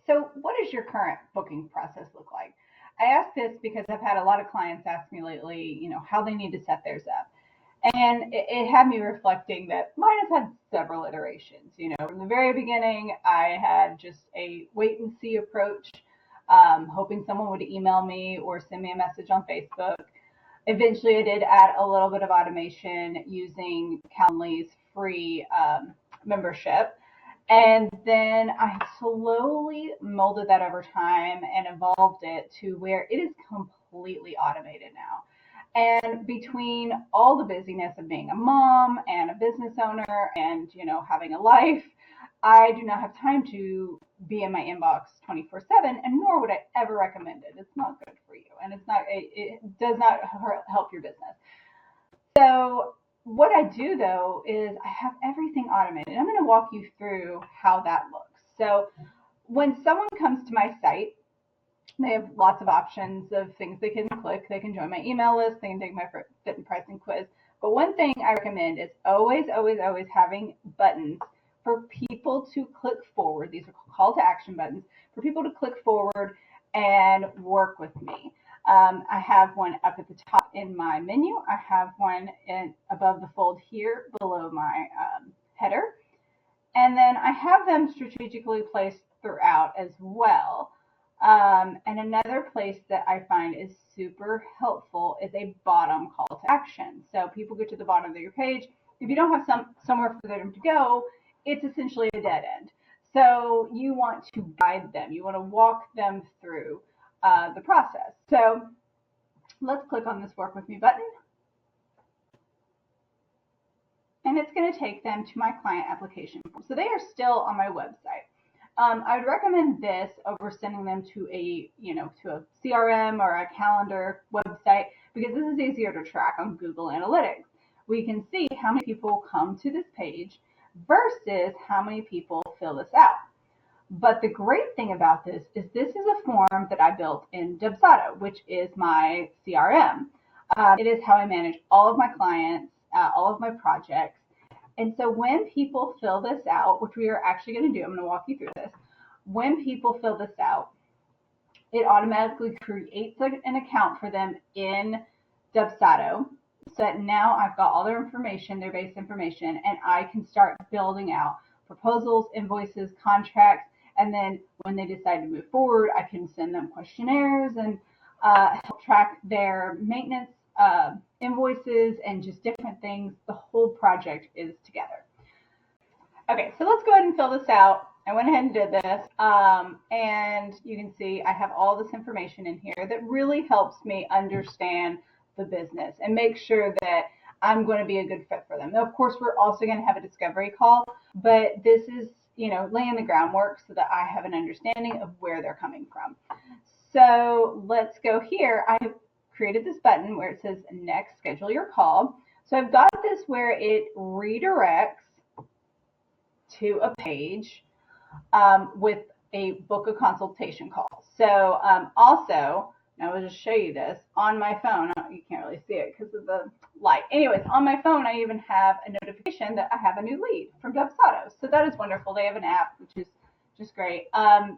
So what does your current booking process look like? I ask this because I've had a lot of clients ask me lately, how they need to set theirs up. And it had me reflecting that mine has had several iterations. From the very beginning, I had just a wait and see approach, hoping someone would email me or send me a message on Facebook. Eventually, I did add a little bit of automation using Calendly's free membership. And then I slowly molded that over time and evolved it to where it is completely automated now. And between all the busyness of being a mom and a business owner and, having a life, I do not have time to be in my inbox 24/7, and nor would I ever recommend it. It's not good for you, and it does not help your business. So what I do though is I have everything automated. I'm going to walk you through how that looks. So when someone comes to my site, they have lots of options of things they can click. They can join my email list. They can take my fit and pricing quiz. But one thing I recommend is always, always, always having buttons for people to click forward. These are call to action buttons for people to click forward and work with me. I have one up at the top in my menu. I have one above the fold here below my header. And then I have them strategically placed throughout as well. And another place that I find is super helpful is a bottom call to action. So people get to the bottom of your page. If you don't have somewhere for them to go, it's essentially a dead end. So you want to guide them. You want to walk them through the process. So let's click on this Work With Me button. And it's going to take them to my client application form. So they are still on my website. I would recommend this over sending them to a CRM or a calendar website because this is easier to track on Google Analytics. We can see how many people come to this page versus how many people fill this out. But the great thing about this is a form that I built in Dubsado, which is my CRM. It is how I manage all of my clients, all of my projects. And so when people fill this out, which we are actually going to do, I'm going to walk you through this. When people fill this out, it automatically creates an account for them in Dubsado so that now I've got all their information, their base information, and I can start building out proposals, invoices, contracts, and then when they decide to move forward, I can send them questionnaires and help track their maintenance invoices and just different things. The whole project is together. Okay, so let's go ahead and fill this out. I went ahead and did this, and you can see I have all this information in here that really helps me understand the business and make sure that I'm going to be a good fit for them. Now, of course, we're also going to have a discovery call, but this is, laying the groundwork so that I have an understanding of where they're coming from. So let's go here. I've created this button where it says next, schedule your call. So I've got this where it redirects to a page with a book a consultation call. So also, I will just show you this on my phone. You can't really see it because of the light. Anyways, on my phone, I even have a notification that I have a new lead from Dubsado. So that is wonderful. They have an app, which is just great. So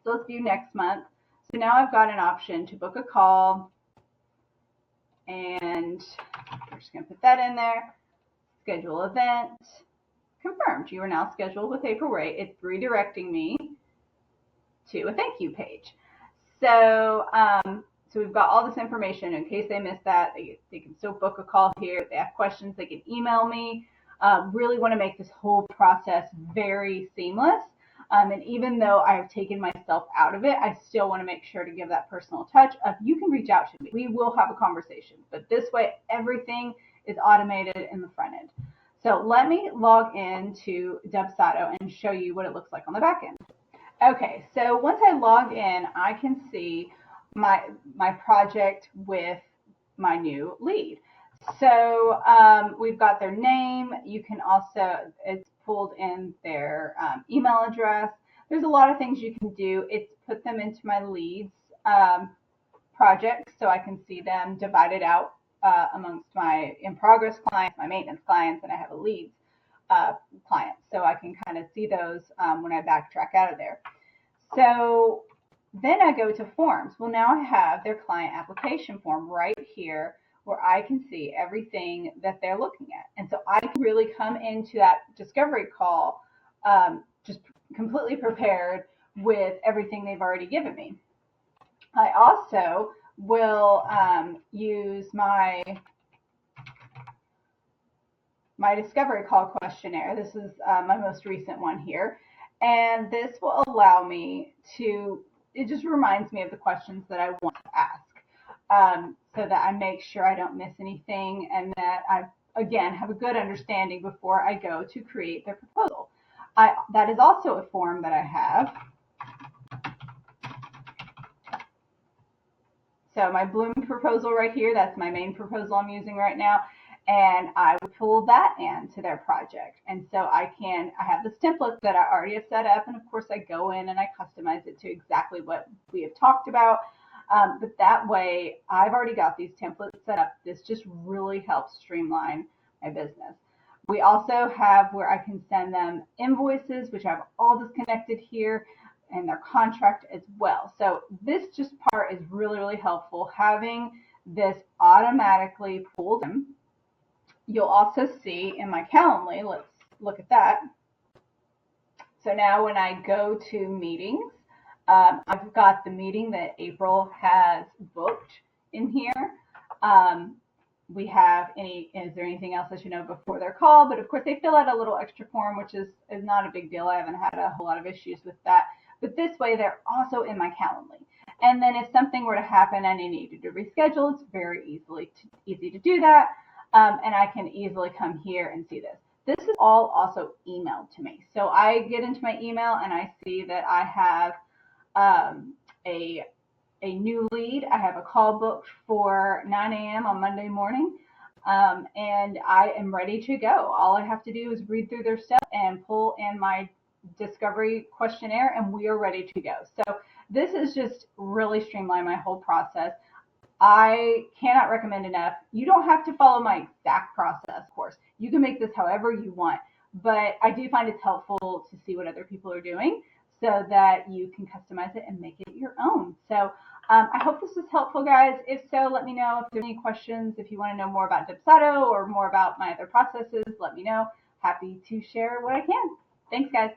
let's view next month. So now I've got an option to book a call, and we're just going to put that in there. Schedule event. Confirmed. You are now scheduled with April Ray. It's redirecting me to a thank you page. So, so we've got all this information in case they missed that. They can still book a call here. If they have questions, they can email me. Really want to make this whole process very seamless. And even though I have taken myself out of it, I still want to make sure to give that personal touch of you can reach out to me. We will have a conversation. But this way, everything is automated in the front end. So let me log into Dubsado and show you what it looks like on the back end. Okay, so once I log in, I can see my project with my new lead. So we've got their name. You can also, it's pulled in their email address. There's a lot of things you can do. It's put them into my leads project so I can see them divided out amongst my in-progress clients, my maintenance clients, and I have a leads client. So I can kind of see those when I backtrack out of there. So then I go to forms. Well, now I have their client application form right here where I can see everything that they're looking at. And so I can really come into that discovery call just completely prepared with everything they've already given me. I also will use my discovery call questionnaire. This is my most recent one here. And this will allow me to, it just reminds me of the questions that I want to ask so that I make sure I don't miss anything and that I, again, have a good understanding before I go to create their proposal. That is also a form that I have. So my Bloom proposal right here, that's my main proposal I'm using right now. And I would pull that into their project. And so I have this template that I already have set up. And of course I go in and I customize it to exactly what we have talked about. But that way I've already got these templates set up. This just really helps streamline my business. We also have where I can send them invoices, which I have all this connected here, and their contract as well. So this just part is really, really helpful, having this automatically pulled in. You'll also see in my Calendly, let's look at that. So now when I go to meetings, I've got the meeting that April has booked in here. We have is there anything else I should know before their call? But of course they fill out a little extra form, which is not a big deal. I haven't had a whole lot of issues with that. But this way they're also in my Calendly. And then if something were to happen and I needed to reschedule, it's very easy to do that. And I can easily come here and see this. This is all also emailed to me. So I get into my email and I see that I have a new lead. I have a call booked for 9 a.m. on Monday morning, and I am ready to go. All I have to do is read through their stuff and pull in my discovery questionnaire, and we are ready to go. So this is just really streamlined my whole process. I cannot recommend enough. You don't have to follow my exact process, of course. You can make this however you want, but I do find it's helpful to see what other people are doing so that you can customize it and make it your own. So I hope this was helpful, guys. If so, let me know. If there's any questions, if you want to know more about Dipsato or more about my other processes, let me know. Happy to share what I can. Thanks, guys.